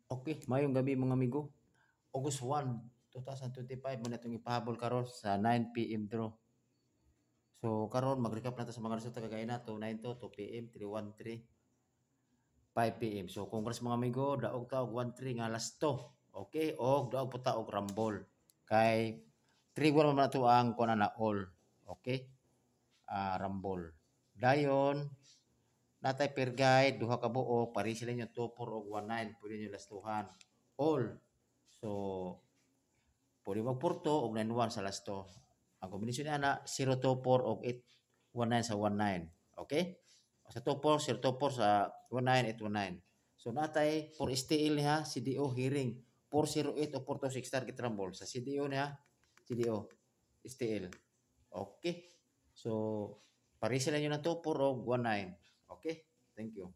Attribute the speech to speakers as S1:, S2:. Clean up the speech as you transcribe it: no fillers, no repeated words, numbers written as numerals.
S1: Okay, mayong gabi mga amigo. August 1, 2025 man itong ipahabol karon sa 9 p.m. draw. So karon mag-recap nato sa mga resulta kagaya na 292, 2 p.m., 313, 5 p.m. So congrats mga amigo, daog ta og 13 nga last to. Okay, og daog po ta og rumble. Kay 3-1 man to ang kuan na all. Okay? Rumble. Dayon natay per guide duha ka buok, pari sila inyo 24 og 19, pwede nyo lastuhan. All. So pwede magporto og 91 sa lasto. Ang kombinasyon niya na 024 og 819 sa 19. Okay? O sa 24, 024 sa 19, 819. So natay for STL niya, CDO hearing 408 o 426 target rumble. Sa CDO niya, CDO, STL. Okay? So, pari sila nyo na 24 og 19. Okay? Thank you.